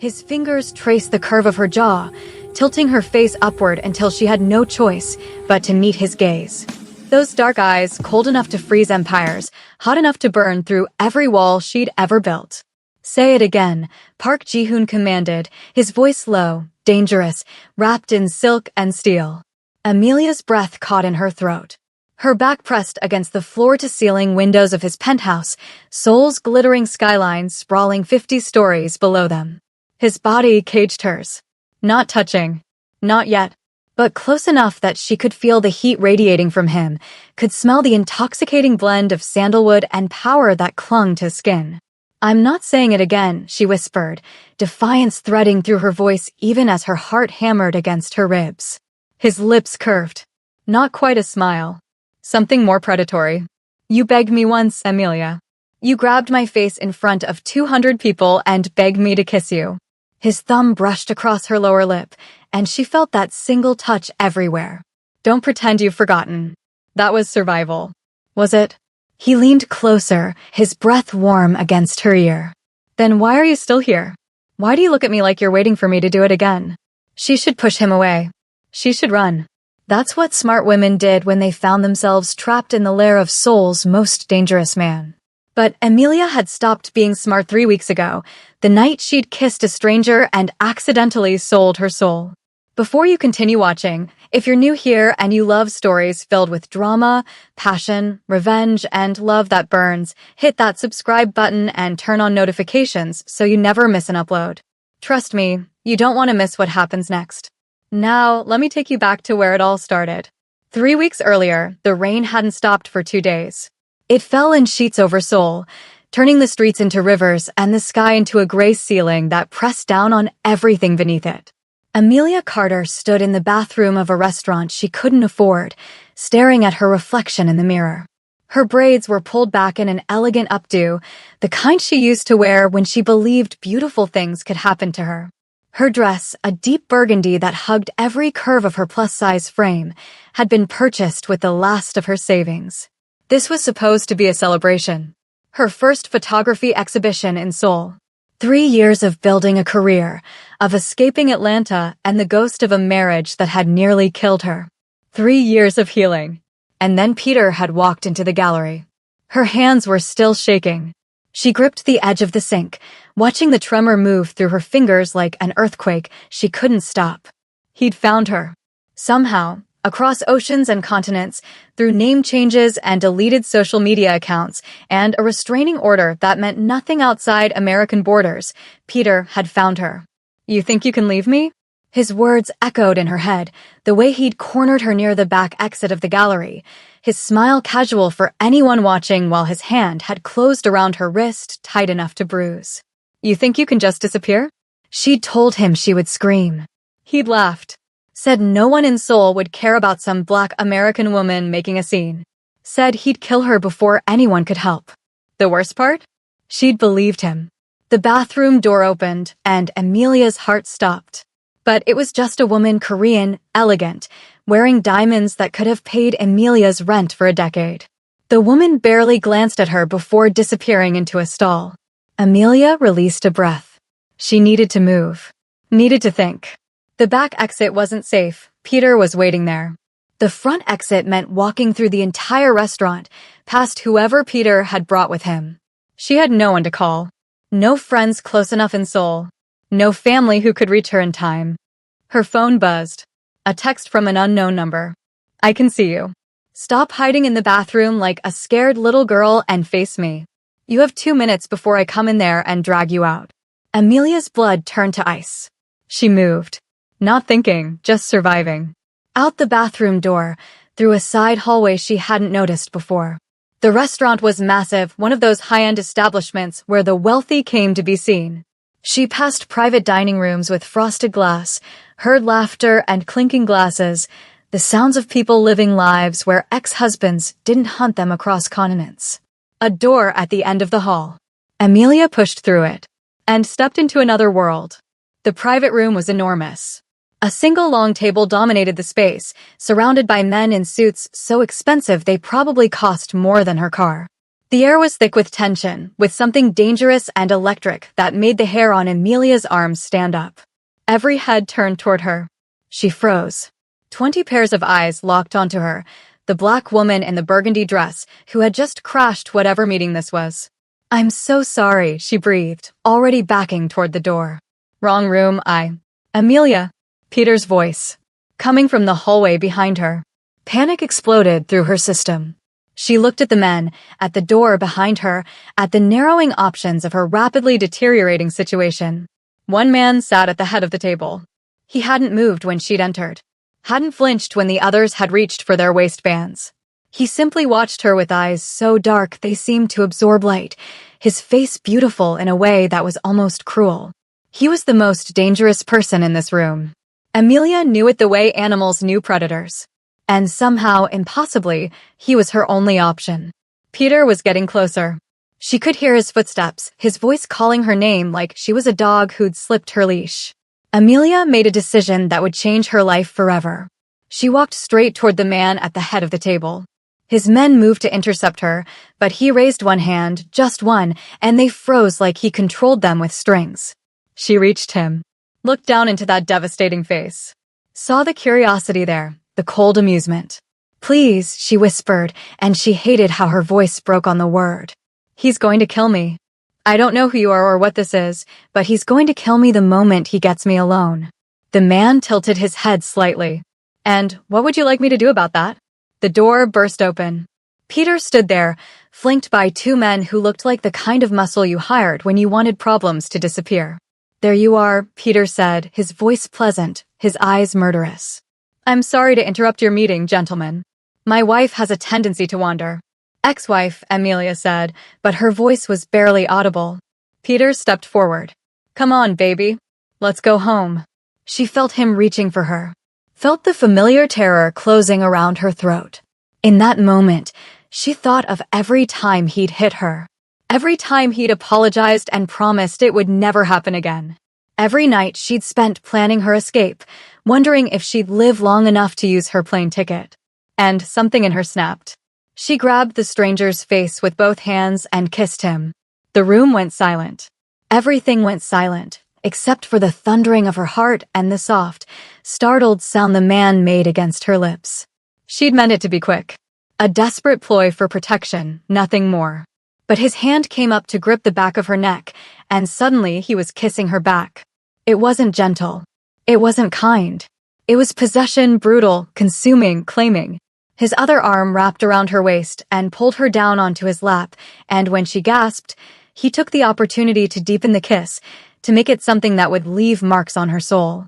His fingers traced the curve of her jaw, tilting her face upward until she had no choice but to meet his gaze. Those dark eyes, cold enough to freeze empires, hot enough to burn through every wall she'd ever built. "Say it again," Park Ji-hoon commanded, his voice low, dangerous, wrapped in silk and steel. Amelia's breath caught in her throat. Her back pressed against the floor-to-ceiling windows of his penthouse, Seoul's glittering skyline sprawling 50 stories below them. His body caged hers. Not touching. Not yet. But close enough that she could feel the heat radiating from him, could smell the intoxicating blend of sandalwood and power that clung to his skin. "I'm not saying it again," she whispered, defiance threading through her voice even as her heart hammered against her ribs. His lips curved. Not quite a smile. Something more predatory. "You begged me once, Amelia. You grabbed my face in front of 200 people and begged me to kiss you." His thumb brushed across her lower lip, and she felt that single touch everywhere. "Don't pretend you've forgotten. That was survival. Was it?" He leaned closer, his breath warm against her ear. "Then why are you still here? Why do you look at me like you're waiting for me to do it again?" She should push him away. She should run. That's what smart women did when they found themselves trapped in the lair of Seoul's most dangerous man. But Amelia had stopped being smart 3 weeks ago, the night she'd kissed a stranger and accidentally sold her soul. Before you continue watching, if you're new here and you love stories filled with drama, passion, revenge, and love that burns, hit that subscribe button and turn on notifications so you never miss an upload. Trust me, you don't want to miss what happens next. Now, let me take you back to where it all started. 3 weeks earlier, the rain hadn't stopped for 2 days. It fell in sheets over Seoul, turning the streets into rivers and the sky into a gray ceiling that pressed down on everything beneath it. Amelia Carter stood in the bathroom of a restaurant she couldn't afford, staring at her reflection in the mirror. Her braids were pulled back in an elegant updo, the kind she used to wear when she believed beautiful things could happen to her. Her dress, a deep burgundy that hugged every curve of her plus-size frame, had been purchased with the last of her savings. This was supposed to be a celebration. Her first photography exhibition in Seoul. 3 years of building a career, of escaping Atlanta and the ghost of a marriage that had nearly killed her. 3 years of healing. And then Peter had walked into the gallery. Her hands were still shaking. She gripped the edge of the sink, watching the tremor move through her fingers like an earthquake she couldn't stop. He'd found her. Somehow, across oceans and continents, through name changes and deleted social media accounts, and a restraining order that meant nothing outside American borders, Peter had found her. "You think you can leave me?" His words echoed in her head, the way he'd cornered her near the back exit of the gallery, his smile casual for anyone watching while his hand had closed around her wrist tight enough to bruise. "You think you can just disappear?" She'd told him she would scream. He'd laughed. Said no one in Seoul would care about some black American woman making a scene. Said he'd kill her before anyone could help. The worst part? She'd believed him. The bathroom door opened, and Amelia's heart stopped. But it was just a woman, Korean, elegant, wearing diamonds that could have paid Amelia's rent for a decade. The woman barely glanced at her before disappearing into a stall. Amelia released a breath. She needed to move. Needed to think. The back exit wasn't safe. Peter was waiting there. The front exit meant walking through the entire restaurant, past whoever Peter had brought with him. She had no one to call. No friends close enough in Seoul. No family who could reach her in time. Her phone buzzed. A text from an unknown number. "I can see you. Stop hiding in the bathroom like a scared little girl and face me. You have 2 minutes before I come in there and drag you out." Amelia's blood turned to ice. She moved. Not thinking, just surviving. Out the bathroom door, through a side hallway she hadn't noticed before. The restaurant was massive, one of those high-end establishments where the wealthy came to be seen. She passed private dining rooms with frosted glass, heard laughter and clinking glasses, the sounds of people living lives where ex-husbands didn't hunt them across continents. A door at the end of the hall. Amelia pushed through it and stepped into another world. The private room was enormous. A single long table dominated the space, surrounded by men in suits so expensive they probably cost more than her car. The air was thick with tension, with something dangerous and electric that made the hair on Amelia's arms stand up. Every head turned toward her. She froze. 20 pairs of eyes locked onto her, the black woman in the burgundy dress who had just crashed whatever meeting this was. "I'm so sorry," she breathed, already backing toward the door. "Wrong room, Amelia," Peter's voice, coming from the hallway behind her. Panic exploded through her system. She looked at the men, at the door behind her, at the narrowing options of her rapidly deteriorating situation. One man sat at the head of the table. He hadn't moved when she'd entered, hadn't flinched when the others had reached for their waistbands. He simply watched her with eyes so dark they seemed to absorb light, his face beautiful in a way that was almost cruel. He was the most dangerous person in this room. Amelia knew it the way animals knew predators. And somehow, impossibly, he was her only option. Peter was getting closer. She could hear his footsteps, his voice calling her name like she was a dog who'd slipped her leash. Amelia made a decision that would change her life forever. She walked straight toward the man at the head of the table. His men moved to intercept her, but he raised one hand, just one, and they froze like he controlled them with strings. She reached him, looked down into that devastating face, saw the curiosity there, the cold amusement. "Please," she whispered, and she hated how her voice broke on the word. "He's going to kill me. I don't know who you are or what this is, but he's going to kill me the moment he gets me alone." The man tilted his head slightly. "And what would you like me to do about that?" The door burst open. Peter stood there, flanked by two men who looked like the kind of muscle you hired when you wanted problems to disappear. "There you are," Peter said, his voice pleasant, his eyes murderous. "I'm sorry to interrupt your meeting, gentlemen. My wife has a tendency to wander." "Ex-wife," Amelia said, but her voice was barely audible. Peter stepped forward. "Come on, baby. Let's go home." She felt him reaching for her, felt the familiar terror closing around her throat. In that moment, she thought of every time he'd hit her, every time he'd apologized and promised it would never happen again. Every night she'd spent planning her escape, wondering if she'd live long enough to use her plane ticket. And something in her snapped. She grabbed the stranger's face with both hands and kissed him. The room went silent. Everything went silent, except for the thundering of her heart and the soft, startled sound the man made against her lips. She'd meant it to be quick. A desperate ploy for protection, nothing more. But his hand came up to grip the back of her neck, and suddenly he was kissing her back. It wasn't gentle. It wasn't kind. It was possession, brutal, consuming, claiming. His other arm wrapped around her waist and pulled her down onto his lap, and when she gasped, he took the opportunity to deepen the kiss, to make it something that would leave marks on her soul.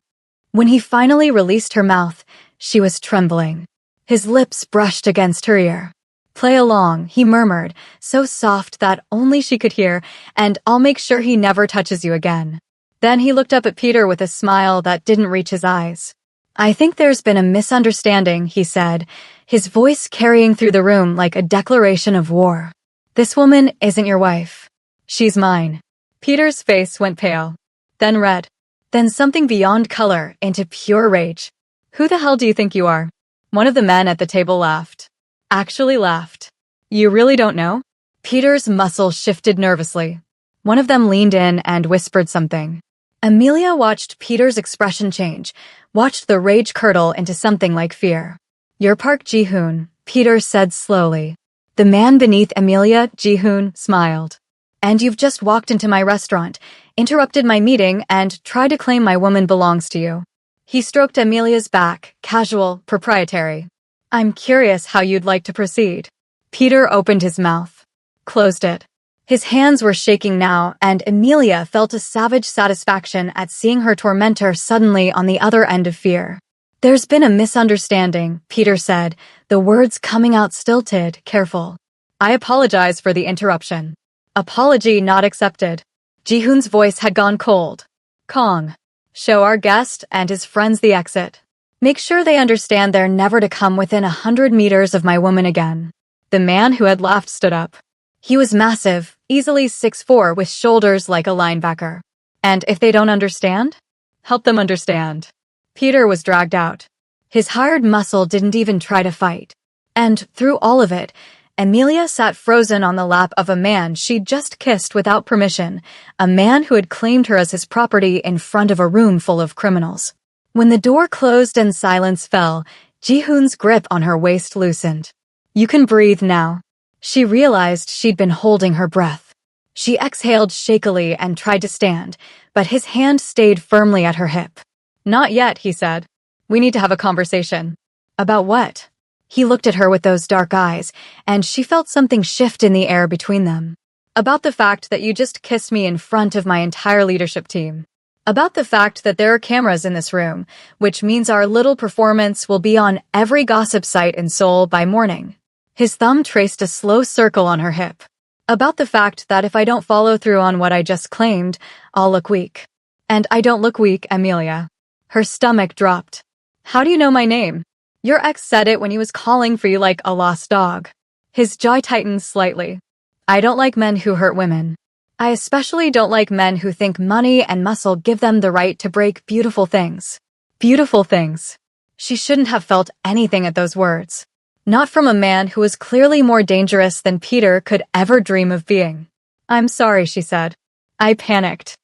When he finally released her mouth, she was trembling. His lips brushed against her ear. "Play along," he murmured, so soft that only she could hear, "and I'll make sure he never touches you again." Then he looked up at Peter with a smile that didn't reach his eyes. "I think there's been a misunderstanding," he said, his voice carrying through the room like a declaration of war. "This woman isn't your wife. She's mine." Peter's face went pale, then red, then something beyond color into pure rage. "Who the hell do you think you are?" One of the men at the table laughed. Actually laughed. "You really don't know?" Peter's muscles shifted nervously. One of them leaned in and whispered something. Amelia watched Peter's expression change, watched the rage curdle into something like fear. "You're Park Ji-hoon," Peter said slowly. The man beneath Amelia, Ji-hoon, smiled. "And you've just walked into my restaurant, interrupted my meeting, and tried to claim my woman belongs to you." He stroked Amelia's back, casual, proprietary. "I'm curious how you'd like to proceed." Peter opened his mouth, closed it. His hands were shaking now, and Amelia felt a savage satisfaction at seeing her tormentor suddenly on the other end of fear. "There's been a misunderstanding," Peter said, the words coming out stilted, careful. "I apologize for the interruption." Apology not accepted. Ji-hoon's voice had gone cold. "Kong. Show our guest and his friends the exit. Make sure they understand they're never to come within 100 meters of my woman again." The man who had laughed stood up. He was massive, easily 6'4", with shoulders like a linebacker. "And if they don't understand? Help them understand." Peter was dragged out. His hired muscle didn't even try to fight. And through all of it, Amelia sat frozen on the lap of a man she'd just kissed without permission, a man who had claimed her as his property in front of a room full of criminals. When the door closed and silence fell, Ji-hoon's grip on her waist loosened. "You can breathe now." She realized she'd been holding her breath. She exhaled shakily and tried to stand, but his hand stayed firmly at her hip. "Not yet," he said. "We need to have a conversation." "About what?" He looked at her with those dark eyes, and she felt something shift in the air between them. "About the fact that you just kissed me in front of my entire leadership team. About the fact that there are cameras in this room, which means our little performance will be on every gossip site in Seoul by morning." His thumb traced a slow circle on her hip. "About the fact that if I don't follow through on what I just claimed, I'll look weak. And I don't look weak, Amelia." Her stomach dropped. "How do you know my name? Your ex said it when he was calling for you like a lost dog." His jaw tightened slightly. "I don't like men who hurt women. I especially don't like men who think money and muscle give them the right to break beautiful things." Beautiful things. She shouldn't have felt anything at those words. Not from a man who was clearly more dangerous than Peter could ever dream of being. "I'm sorry," she said. "I panicked.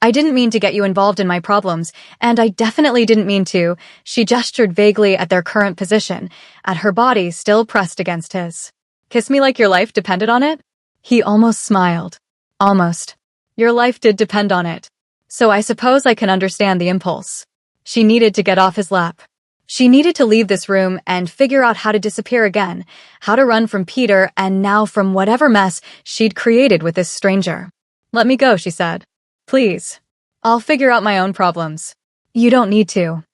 I didn't mean to get you involved in my problems, and I definitely didn't mean to." She gestured vaguely at their current position, at her body still pressed against his. "Kiss me like your life depended on it?" He almost smiled. "Almost. Your life did depend on it. So I suppose I can understand the impulse." She needed to get off his lap. She needed to leave this room and figure out how to disappear again, how to run from Peter and now from whatever mess she'd created with this stranger. "Let me go," she said. "Please. I'll figure out my own problems." "You don't need to.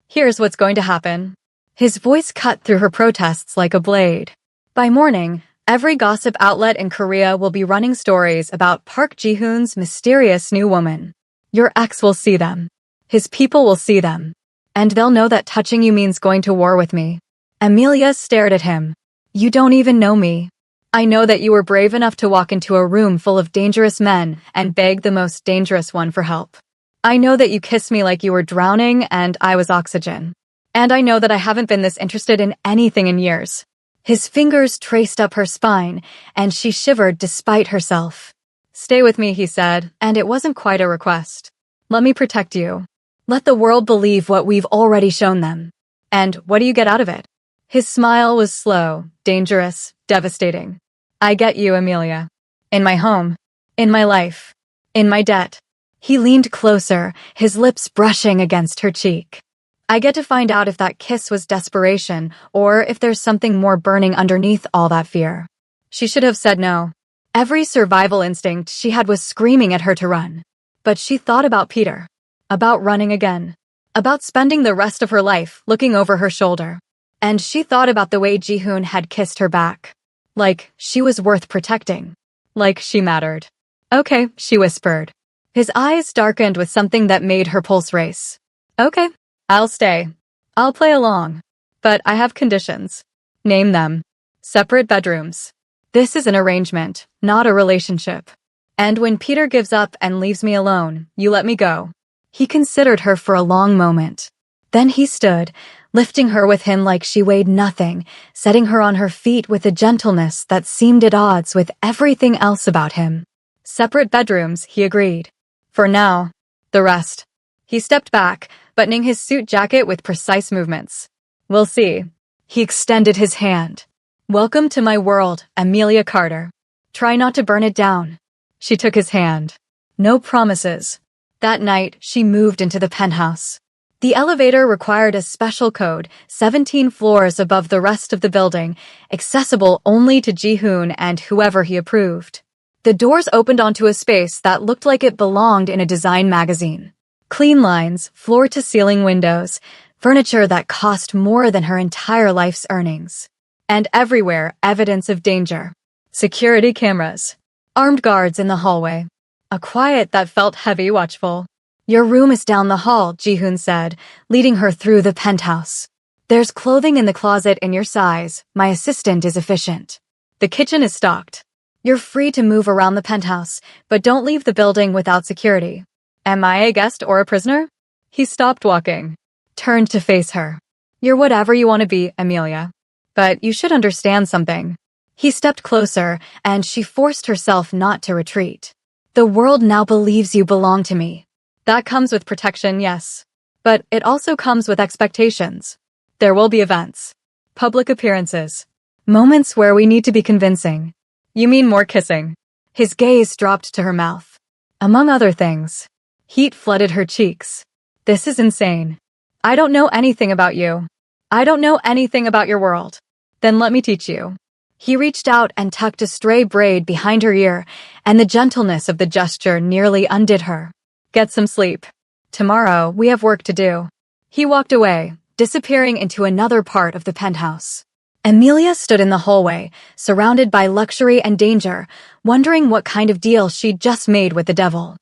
Here's what's going to happen." His voice cut through her protests like a blade. "By morning, every gossip outlet in Korea will be running stories about Park Ji-hoon's mysterious new woman. Your ex will see them. His people will see them. And they'll know that touching you means going to war with me." Amelia stared at him. "You don't even know me. I know that you were brave enough to walk into a room full of dangerous men and beg the most dangerous one for help. I know that you kissed me like you were drowning and I was oxygen. And I know that I haven't been this interested in anything in years." His fingers traced up her spine, and she shivered despite herself. "Stay with me," he said, and it wasn't quite a request. "Let me protect you. Let the world believe what we've already shown them. And what do you get out of it?" His smile was slow, dangerous, devastating. "I get you, Amelia. In my home. In my life. In my debt." He leaned closer, his lips brushing against her cheek. "I get to find out if that kiss was desperation or if there's something more burning underneath all that fear." She should have said no. Every survival instinct she had was screaming at her to run. But she thought about Peter. About running again. About spending the rest of her life looking over her shoulder. And she thought about the way Ji-hoon had kissed her back. Like she was worth protecting. Like she mattered. "Okay," she whispered. His eyes darkened with something that made her pulse race. "Okay, I'll stay. I'll play along. But I have conditions." "Name them." "Separate bedrooms. This is an arrangement, not a relationship. And when Peter gives up and leaves me alone, you let me go." He considered her for a long moment. Then he stood, lifting her with him like she weighed nothing, setting her on her feet with a gentleness that seemed at odds with everything else about him. "Separate bedrooms," he agreed. "For now. The rest." He stepped back, buttoning his suit jacket with precise movements. "We'll see." He extended his hand. "Welcome to my world, Amelia Carter. Try not to burn it down." She took his hand. No promises. That night, she moved into the penthouse. The elevator required a special code, 17 floors above the rest of the building, accessible only to Ji-hoon and whoever he approved. The doors opened onto a space that looked like it belonged in a design magazine. Clean lines, floor-to-ceiling windows, furniture that cost more than her entire life's earnings. And everywhere, evidence of danger. Security cameras. Armed guards in the hallway. A quiet that felt heavy, watchful. "Your room is down the hall," Ji-hoon said, leading her through the penthouse. "There's clothing in the closet in your size. My assistant is efficient. The kitchen is stocked. You're free to move around the penthouse, but don't leave the building without security." "Am I a guest or a prisoner?" He stopped walking, turned to face her. "You're whatever you want to be, Amelia. But you should understand something. He stepped closer, and she forced herself not to retreat. The world now believes you belong to me. That comes with protection, yes. But it also comes with expectations. There will be events. Public appearances. Moments where we need to be convincing. You mean more kissing? His gaze dropped to her mouth. Among other things. Heat flooded her cheeks. This is insane. I don't know anything about you. I don't know anything about your world. Then let me teach you. He reached out and tucked a stray braid behind her ear, and the gentleness of the gesture nearly undid her. Get some sleep. Tomorrow, we have work to do. He walked away, disappearing into another part of the penthouse. Amelia stood in the hallway, surrounded by luxury and danger, wondering what kind of deal she'd just made with the devil.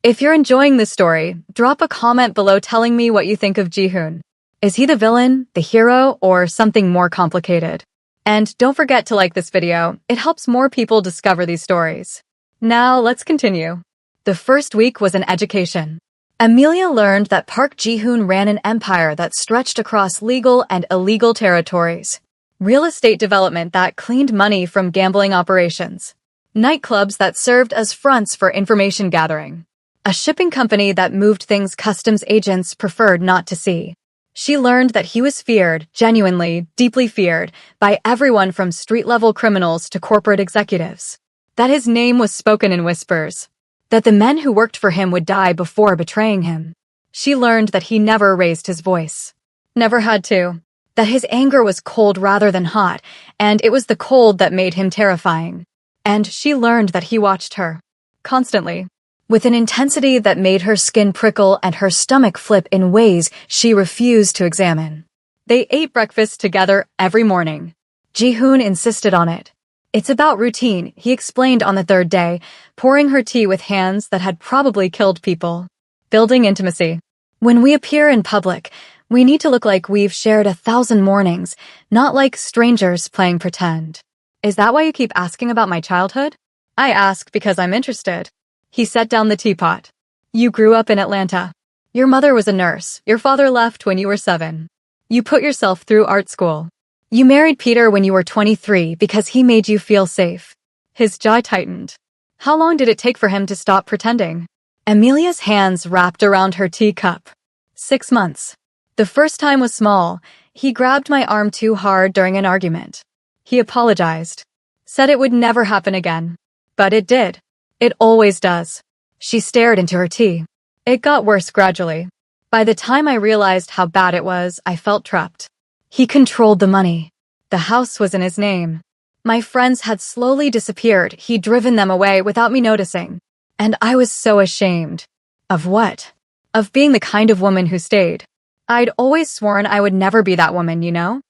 If you're enjoying this story, drop a comment below telling me what you think of Ji-hoon. Is he the villain, the hero, or something more complicated? And don't forget to like this video, it helps more people discover these stories. Now, let's continue. The first week was an education. Amelia learned that Park Ji-hoon ran an empire that stretched across legal and illegal territories. Real estate development that cleaned money from gambling operations. Nightclubs that served as fronts for information gathering. A shipping company that moved things customs agents preferred not to see. She learned that he was feared, genuinely, deeply feared, by everyone from street-level criminals to corporate executives. That his name was spoken in whispers. That the men who worked for him would die before betraying him. She learned that he never raised his voice. Never had to. That his anger was cold rather than hot, and it was the cold that made him terrifying. And she learned that he watched her. Constantly. With an intensity that made her skin prickle and her stomach flip in ways she refused to examine. They ate breakfast together every morning. Ji-hoon insisted on it. It's about routine, he explained on the third day, pouring her tea with hands that had probably killed people. Building intimacy. When we appear in public, we need to look like we've shared 1,000 mornings, not like strangers playing pretend. Is that why you keep asking about my childhood? I ask because I'm interested. He set down the teapot. You grew up in Atlanta. Your mother was a nurse. Your father left when you were 7. You put yourself through art school. You married Peter when you were 23 because he made you feel safe. His jaw tightened. How long did it take for him to stop pretending? Amelia's hands wrapped around her teacup. 6 months. The first time was small. He grabbed my arm too hard during an argument. He apologized. Said it would never happen again. But it did. It always does. She stared into her tea. It got worse gradually. By the time I realized how bad it was, I felt trapped. He controlled the money. The house was in his name. My friends had slowly disappeared. He'd driven them away without me noticing. And I was so ashamed. Of what? Of being the kind of woman who stayed. I'd always sworn I would never be that woman, you know?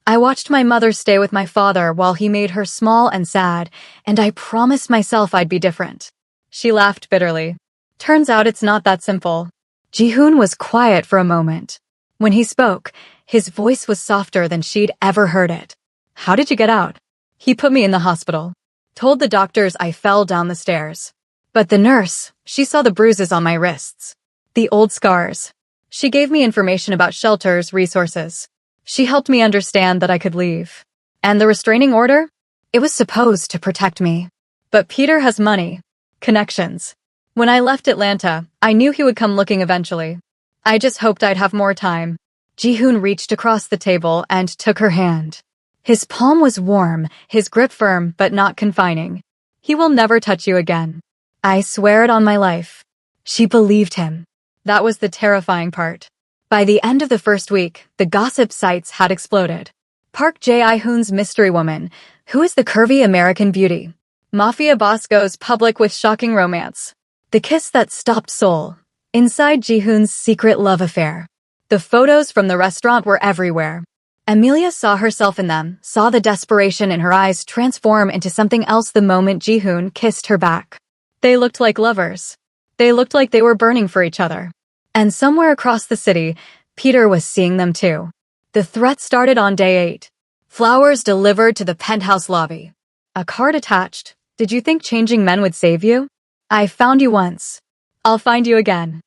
I watched my mother stay with my father while he made her small and sad, and I promised myself I'd be different. She laughed bitterly. Turns out it's not that simple. Ji-hoon was quiet for a moment. When he spoke, his voice was softer than she'd ever heard it. How did you get out? He put me in the hospital. Told the doctors I fell down the stairs. But the nurse, she saw the bruises on my wrists. The old scars. She gave me information about shelters, resources. She helped me understand that I could leave. And the restraining order? It was supposed to protect me. But Peter has money. Connections. When I left Atlanta, I knew he would come looking eventually. I just hoped I'd have more time. Ji-hoon reached across the table and took her hand. His palm was warm, his grip firm but not confining. He will never touch you again. I swear it on my life. She believed him. That was the terrifying part. By the end of the first week, the gossip sites had exploded. Park Ji-hoon's mystery woman, who is the curvy American beauty. Mafia boss goes public with shocking romance. The kiss that stopped Seoul. Inside Ji-hoon's secret love affair. The photos from the restaurant were everywhere. Amelia saw herself in them, saw the desperation in her eyes transform into something else the moment Ji-hoon kissed her back. They looked like lovers. They looked like they were burning for each other. And somewhere across the city, Peter was seeing them too. The threat started on day 8. Flowers delivered to the penthouse lobby. A card attached. Did you think changing men would save you? I found you once. I'll find you again.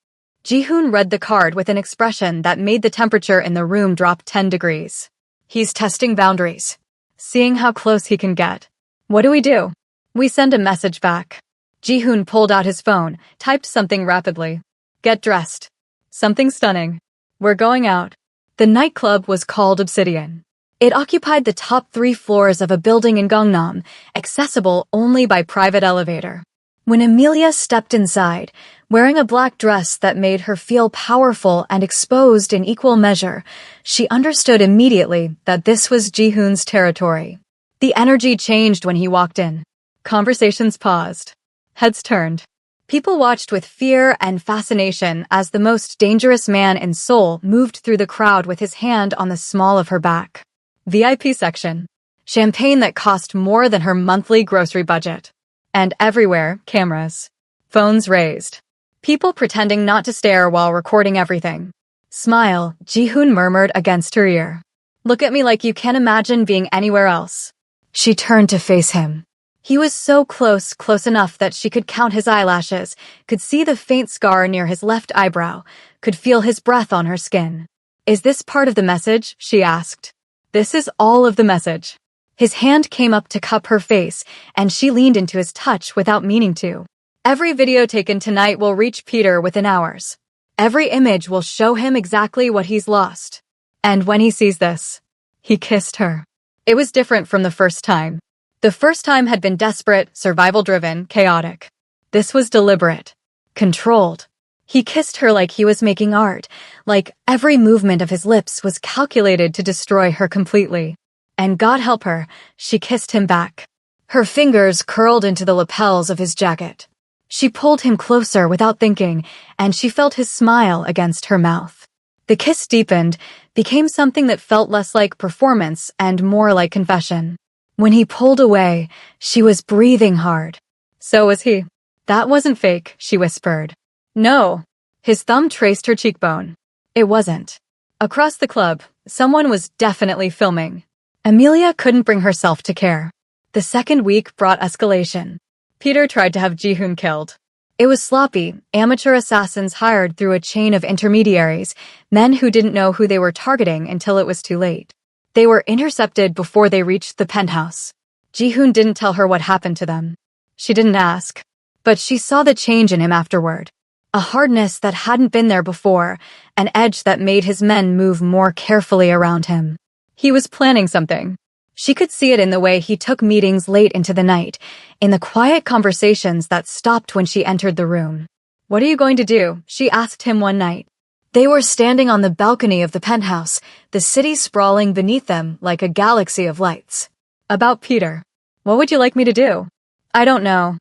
Ji-hoon read the card with an expression that made the temperature in the room drop 10 degrees. He's testing boundaries. Seeing how close he can get. What do we do? We send a message back. Ji-hoon pulled out his phone, typed something rapidly. Get dressed. Something stunning. We're going out. The nightclub was called Obsidian. It occupied the top 3 floors of a building in Gangnam, accessible only by private elevator. When Amelia stepped inside, wearing a black dress that made her feel powerful and exposed in equal measure, she understood immediately that this was Ji-hoon's territory. The energy changed when he walked in. Conversations paused. Heads turned. People watched with fear and fascination as the most dangerous man in Seoul moved through the crowd with his hand on the small of her back. VIP section. Champagne that cost more than her monthly grocery budget. And everywhere, cameras. Phones raised. People pretending not to stare while recording everything. Smile, Ji-hoon murmured against her ear. Look at me like you can't imagine being anywhere else. She turned to face him. He was so close enough that she could count his eyelashes, could see the faint scar near his left eyebrow, could feel his breath on her skin. Is this part of the message? She asked. This is all of the message. His hand came up to cup her face, and she leaned into his touch without meaning to. Every video taken tonight will reach Peter within hours. Every image will show him exactly what he's lost. And when he sees this, he kissed her. It was different from the first time. The first time had been desperate, survival-driven, chaotic. This was deliberate, controlled. He kissed her like he was making art, like every movement of his lips was calculated to destroy her completely. And God help her, she kissed him back. Her fingers curled into the lapels of his jacket. She pulled him closer without thinking, and she felt his smile against her mouth. The kiss deepened, became something that felt less like performance and more like confession. When he pulled away, she was breathing hard. So was he. That wasn't fake, she whispered. No. His thumb traced her cheekbone. It wasn't. Across the club, someone was definitely filming. Amelia couldn't bring herself to care. The second week brought escalation. Peter tried to have Ji-hoon killed. It was sloppy, amateur assassins hired through a chain of intermediaries, men who didn't know who they were targeting until it was too late. They were intercepted before they reached the penthouse. Ji-hoon didn't tell her what happened to them. She didn't ask. But she saw the change in him afterward. A hardness that hadn't been there before, an edge that made his men move more carefully around him. He was planning something. She could see it in the way he took meetings late into the night, in the quiet conversations that stopped when she entered the room. What are you going to do? She asked him one night. They were standing on the balcony of the penthouse, the city sprawling beneath them like a galaxy of lights. About Peter. What would you like me to do? I don't know.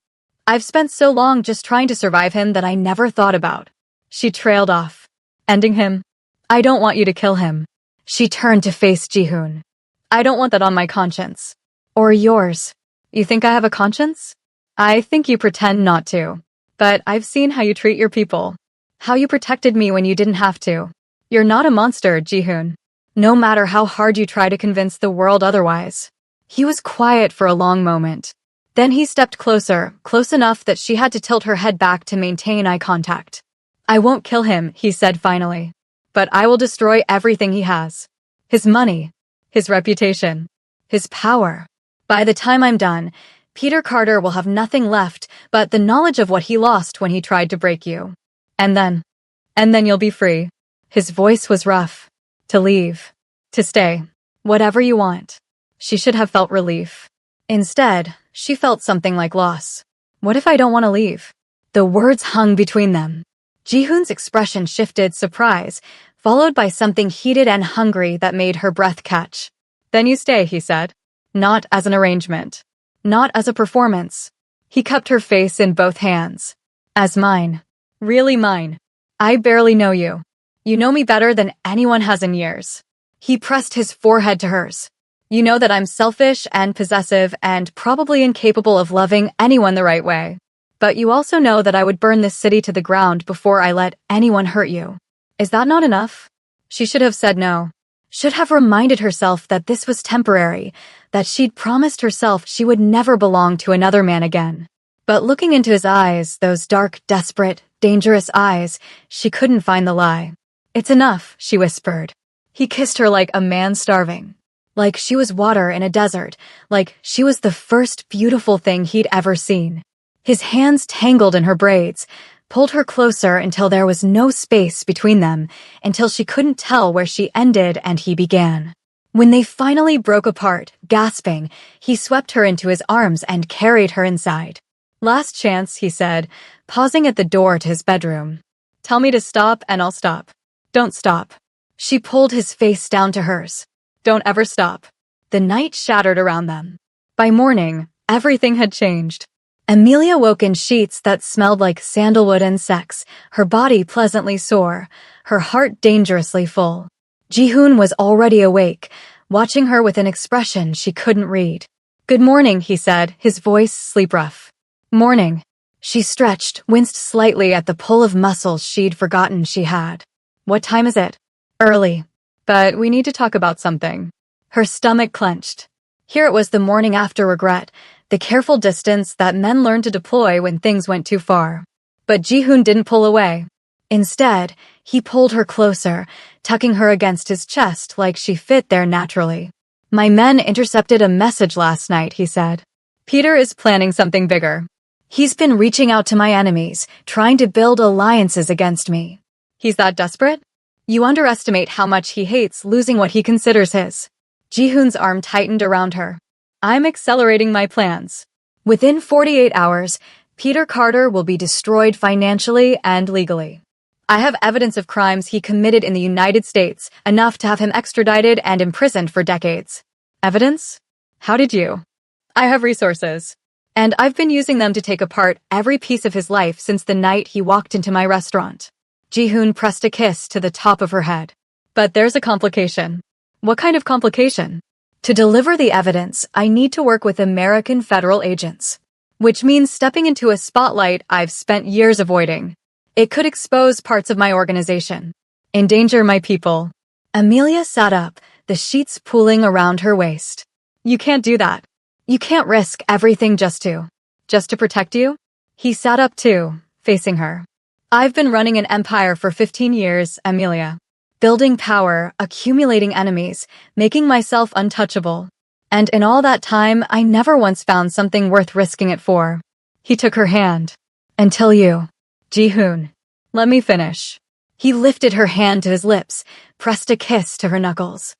I've spent so long just trying to survive him that I never thought about. She trailed off. Ending him? I don't want you to kill him. She turned to face Ji-hoon. I don't want that on my conscience. Or yours. You think I have a conscience? I think you pretend not to. But I've seen how you treat your people. How you protected me when you didn't have to. You're not a monster, Ji-hoon. No matter how hard you try to convince the world otherwise. He was quiet for a long moment. Then he stepped closer, close enough that she had to tilt her head back to maintain eye contact. I won't kill him, he said finally. But I will destroy everything he has. His money. His reputation. His power. By the time I'm done, Peter Carter will have nothing left but the knowledge of what he lost when he tried to break you. And then you'll be free. His voice was rough. To leave. To stay. Whatever you want. She should have felt relief. Instead, she felt something like loss. What if I don't want to leave? The words hung between them. Ji-hoon's expression shifted surprise, followed by something heated and hungry that made her breath catch. Then you stay, he said. Not as an arrangement. Not as a performance. He cupped her face in both hands. As mine. Really mine. I barely know you. You know me better than anyone has in years. He pressed his forehead to hers. You know that I'm selfish and possessive and probably incapable of loving anyone the right way. But you also know that I would burn this city to the ground before I let anyone hurt you. Is that not enough? She should have said no. Should have reminded herself that this was temporary, that she'd promised herself she would never belong to another man again. But looking into his eyes, those dark, desperate, dangerous eyes, she couldn't find the lie. It's enough, she whispered. He kissed her like a man starving. like she was water in a desert, like she was the first beautiful thing he'd ever seen. His hands tangled in her braids, pulled her closer until there was no space between them, until she couldn't tell where she ended and he began. When they finally broke apart, gasping, he swept her into his arms and carried her inside. "Last chance," he said, pausing at the door to his bedroom. "Tell me to stop and I'll stop. Don't stop." She pulled his face down to hers. "Don't ever stop." The night shattered around them. By morning, everything had changed. Amelia woke in sheets that smelled like sandalwood and sex, her body pleasantly sore, her heart dangerously full. Ji-hoon was already awake, watching her with an expression she couldn't read. "Good morning," he said, his voice sleep-rough. "Morning." She stretched, winced slightly at the pull of muscles she'd forgotten she had. "What time is it?" "Early. But we need to talk about something." Her stomach clenched. Here it was, the morning after regret, the careful distance that men learn to deploy when things went too far. But Ji-hoon didn't pull away. Instead, he pulled her closer, tucking her against his chest like she fit there naturally. "My men intercepted a message last night," he said. "Peter is planning something bigger. He's been reaching out to my enemies, trying to build alliances against me." "He's that desperate?" "You underestimate how much he hates losing what he considers his." Ji-hoon's arm tightened around her. "I'm accelerating my plans. Within 48 hours, Peter Carter will be destroyed financially and legally. I have evidence of crimes he committed in the United States, enough to have him extradited and imprisoned for decades." "Evidence? How did you?" "I have resources. And I've been using them to take apart every piece of his life since the night he walked into my restaurant." Ji-hoon pressed a kiss to the top of her head. "But there's a complication." "What kind of complication?" "To deliver the evidence, I need to work with American federal agents. Which means stepping into a spotlight I've spent years avoiding. It could expose parts of my organization. Endanger my people." Amelia sat up, the sheets pooling around her waist. "You can't do that. You can't risk everything just to protect you." He sat up too, facing her. "I've been running an empire for 15 years, Amelia. Building power, accumulating enemies, making myself untouchable. And in all that time, I never once found something worth risking it for." He took her hand. "Until you." "Ji-hoon, let me finish." He lifted her hand to his lips, pressed a kiss to her knuckles.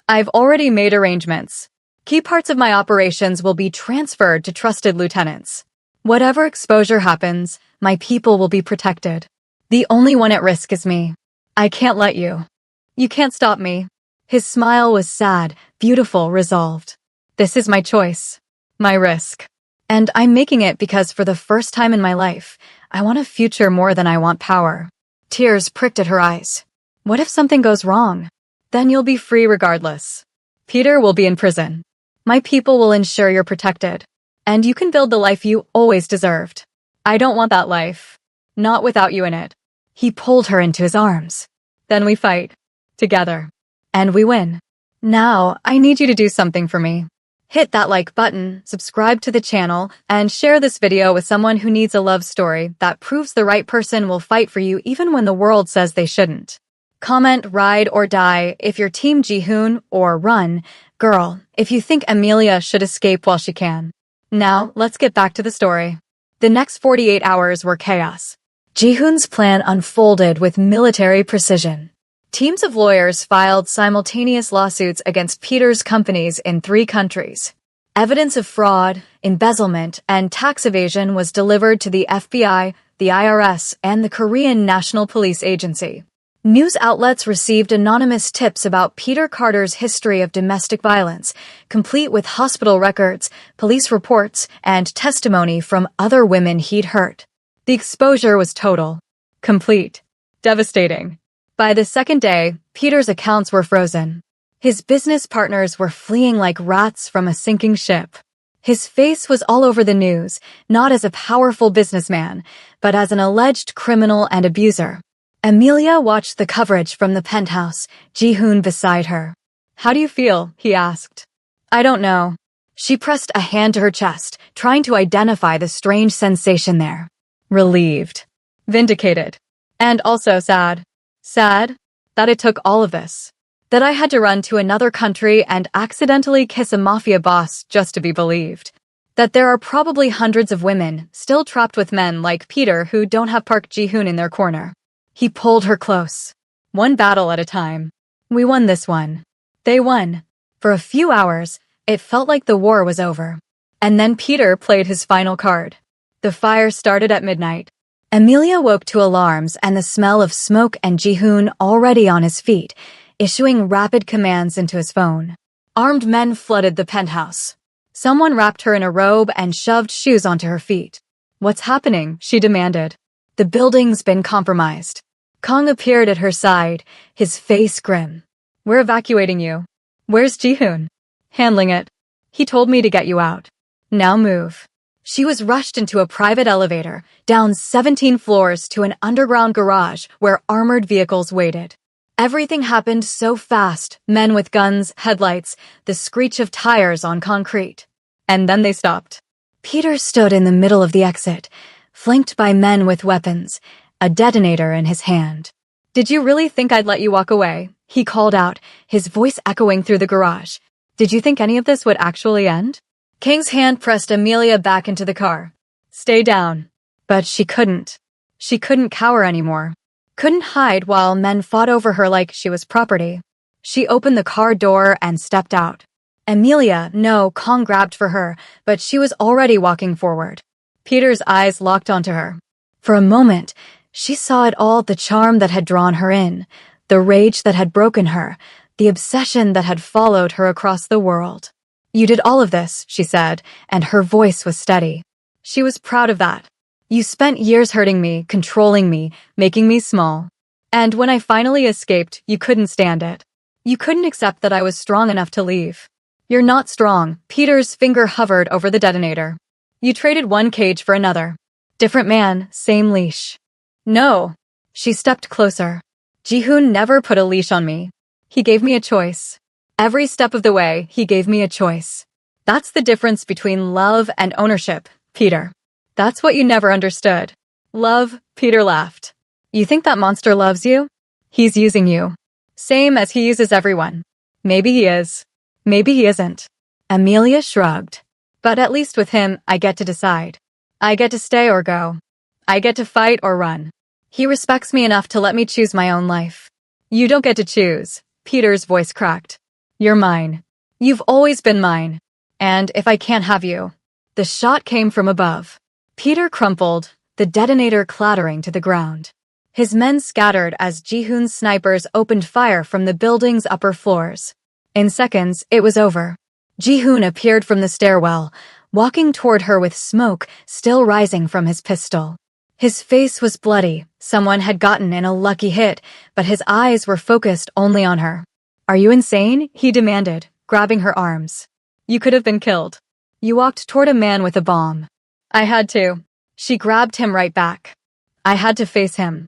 "I've already made arrangements. Key parts of my operations will be transferred to trusted lieutenants. Whatever exposure happens, my people will be protected. The only one at risk is me. I can't let you. You can't stop me." His smile was sad, beautiful, resolved. "This is my choice. My risk. And I'm making it because for the first time in my life, I want a future more than I want power." Tears pricked at her eyes. "What if something goes wrong?" "Then you'll be free regardless. Peter will be in prison. My people will ensure you're protected. And you can build the life you always deserved. I don't want that life. Not without you in it." He pulled her into his arms. "Then we fight. Together. And we win. Now, I need you to do something for me. Hit that like button, subscribe to the channel, and share this video with someone who needs a love story that proves the right person will fight for you even when the world says they shouldn't. Comment ride or die if you're Team Ji-hoon, or run, girl, if you think Amelia should escape while she can. Now, let's get back to the story. The next 48 hours were chaos. Ji-hoon's plan unfolded with military precision. Teams of lawyers filed simultaneous lawsuits against Peter's companies in 3 countries. Evidence of fraud, embezzlement, and tax evasion was delivered to the FBI, the IRS, and the Korean National Police Agency. News outlets received anonymous tips about Peter Carter's history of domestic violence, complete with hospital records, police reports, and testimony from other women he'd hurt. The exposure was total, complete, devastating. By the second day, Peter's accounts were frozen. His business partners were fleeing like rats from a sinking ship. His face was all over the news, not as a powerful businessman, but as an alleged criminal and abuser. Amelia watched the coverage from the penthouse, Ji-hoon beside her. "How do you feel?" he asked. "I don't know." She pressed a hand to her chest, trying to identify the strange sensation there. Relieved. Vindicated. And also sad. Sad that it took all of this. That I had to run to another country and accidentally kiss a mafia boss just to be believed. That there are probably hundreds of women still trapped with men like Peter who don't have Park Ji-hoon in their corner. He pulled her close. One battle at a time. We won this one. They won. For a few hours, it felt like the war was over. And then Peter played his final card. The fire started at midnight. Amelia woke to alarms and the smell of smoke and Ji-hoon already on his feet, issuing rapid commands into his phone. Armed men flooded the penthouse. Someone wrapped her in a robe and shoved shoes onto her feet. What's happening? She demanded. The building's been compromised. Kong appeared at her side, his face grim. We're evacuating you. Where's Ji-hoon? Handling it. He told me to get you out. Now move. She was rushed into a private elevator, down 17 floors to an underground garage where armored vehicles waited. Everything happened so fast, men with guns, headlights, the screech of tires on concrete. And then they stopped. Peter stood in the middle of the exit, flanked by men with weapons, a detonator in his hand. Did you really think I'd let you walk away? He called out, his voice echoing through the garage. Did you think any of this would actually end? King's hand pressed Amelia back into the car. Stay down. But she couldn't. She couldn't cower anymore. Couldn't hide while men fought over her like she was property. She opened the car door and stepped out. Amelia, no, Kong grabbed for her, but she was already walking forward. Peter's eyes locked onto her. For a moment, she saw it all, the charm that had drawn her in, the rage that had broken her, the obsession that had followed her across the world. You did all of this, she said, and her voice was steady. She was proud of that. You spent years hurting me, controlling me, making me small. And when I finally escaped, you couldn't stand it. You couldn't accept that I was strong enough to leave. You're not strong. Peter's finger hovered over the detonator. You traded one cage for another. Different man, same leash. No. She stepped closer. Ji-hoon never put a leash on me. He gave me a choice. Every step of the way, he gave me a choice. That's the difference between love and ownership, Peter. That's what you never understood. Love, Peter laughed. You think that monster loves you? He's using you. Same as he uses everyone. Maybe he is. Maybe he isn't. Amelia shrugged. But at least with him, I get to decide. I get to stay or go. I get to fight or run. He respects me enough to let me choose my own life. You don't get to choose. Peter's voice cracked. You're mine. You've always been mine. And if I can't have you. The shot came from above. Peter crumpled, the detonator clattering to the ground. His men scattered as Ji-hoon's snipers opened fire from the building's upper floors. In seconds, it was over. Ji-hoon appeared from the stairwell, walking toward her with smoke still rising from his pistol. His face was bloody. Someone had gotten in a lucky hit, but his eyes were focused only on her. Are you insane? He demanded, grabbing her arms. You could have been killed. You walked toward a man with a bomb. I had to. She grabbed him right back. I had to face him.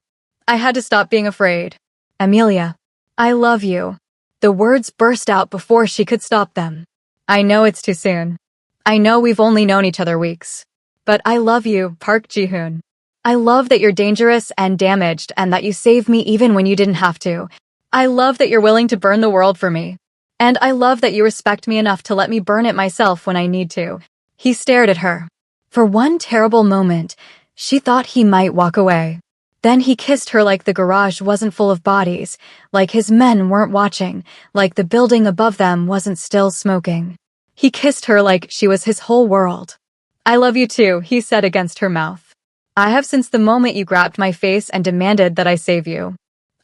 I had to stop being afraid. Amelia, I love you. The words burst out before she could stop them. I know it's too soon. I know we've only known each other weeks. But I love you, Park Ji-hoon. I love that you're dangerous and damaged and that you saved me even when you didn't have to. I love that you're willing to burn the world for me. And I love that you respect me enough to let me burn it myself when I need to. He stared at her. For one terrible moment, she thought he might walk away. Then he kissed her like the garage wasn't full of bodies, like his men weren't watching, like the building above them wasn't still smoking. He kissed her like she was his whole world. I love you too, he said against her mouth. I have since the moment you grabbed my face and demanded that I save you.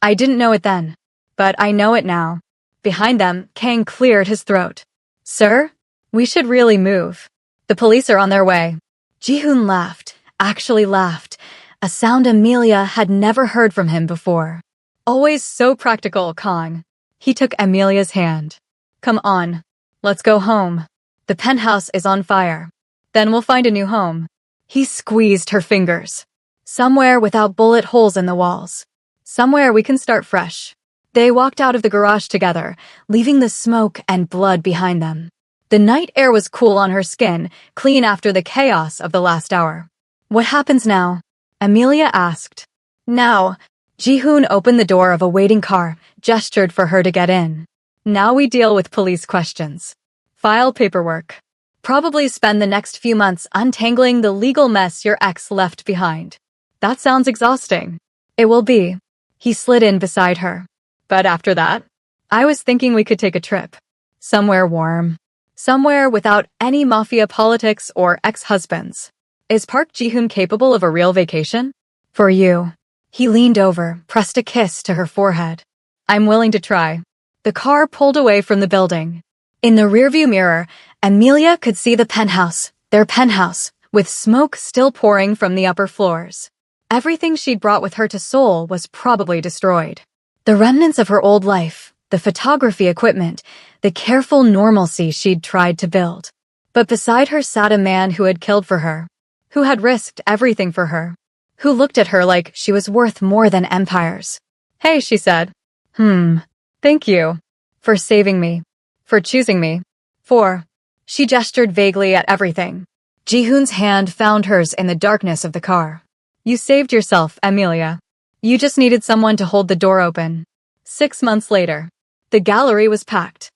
I didn't know it then. But I know it now. Behind them, Kang cleared his throat. Sir? We should really move. The police are on their way. Ji-hoon laughed, actually laughed, a sound Amelia had never heard from him before. Always so practical, Kong. He took Amelia's hand. Come on. Let's go home. The penthouse is on fire. Then we'll find a new home. He squeezed her fingers. Somewhere without bullet holes in the walls. Somewhere we can start fresh. They walked out of the garage together, leaving the smoke and blood behind them. The night air was cool on her skin, clean after the chaos of the last hour. What happens now? Amelia asked. Now, Ji-hoon opened the door of a waiting car, gestured for her to get in. Now we deal with police questions. File paperwork. Probably spend the next few months untangling the legal mess your ex left behind. That sounds exhausting. It will be. He slid in beside her. But after that, I was thinking we could take a trip. Somewhere warm. Somewhere without any mafia politics or ex-husbands. Is Park Ji-hoon capable of a real vacation? For you. He leaned over, pressed a kiss to her forehead. I'm willing to try. The car pulled away from the building. In the rearview mirror, Amelia could see the penthouse, their penthouse, with smoke still pouring from the upper floors. Everything she'd brought with her to Seoul was probably destroyed. The remnants of her old life, the photography equipment, the careful normalcy she'd tried to build. But beside her sat a man who had killed for her, who had risked everything for her, who looked at her like she was worth more than empires. Hey, she said. Thank you. For saving me. For choosing me. She gestured vaguely at everything. Ji-hoon's hand found hers in the darkness of the car. You saved yourself, Amelia. You just needed someone to hold the door open. 6 months later, the gallery was packed.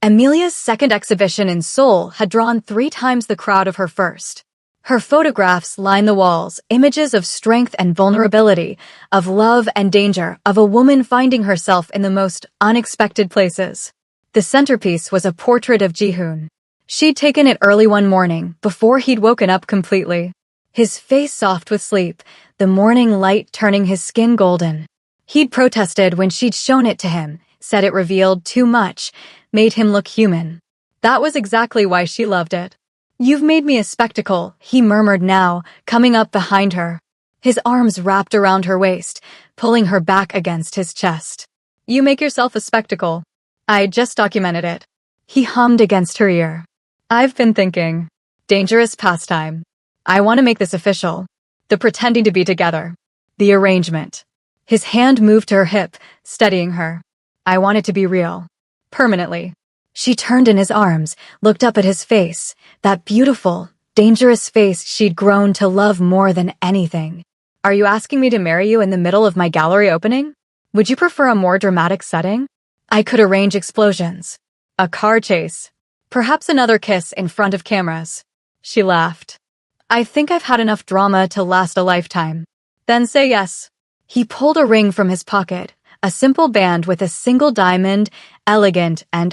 Amelia's second exhibition in Seoul had drawn 3 times the crowd of her first. Her photographs lined the walls, images of strength and vulnerability, of love and danger, of a woman finding herself in the most unexpected places. The centerpiece was a portrait of Ji-hoon. She'd taken it early one morning, before he'd woken up completely. His face soft with sleep, the morning light turning his skin golden. He'd protested when she'd shown it to him, said it revealed too much, made him look human. That was exactly why she loved it. You've made me a spectacle, he murmured now, coming up behind her. His arms wrapped around her waist, pulling her back against his chest. You make yourself a spectacle. I just documented it. He hummed against her ear. I've been thinking. Dangerous pastime. I want to make this official. The pretending to be together. The arrangement. His hand moved to her hip, steadying her. I want it to be real. Permanently. She turned in his arms, looked up at his face, that beautiful, dangerous face she'd grown to love more than anything. Are you asking me to marry you in the middle of my gallery opening? Would you prefer a more dramatic setting? I could arrange explosions. A car chase. Perhaps another kiss in front of cameras. She laughed. I think I've had enough drama to last a lifetime. Then say yes. He pulled a ring from his pocket, a simple band with a single diamond, elegant and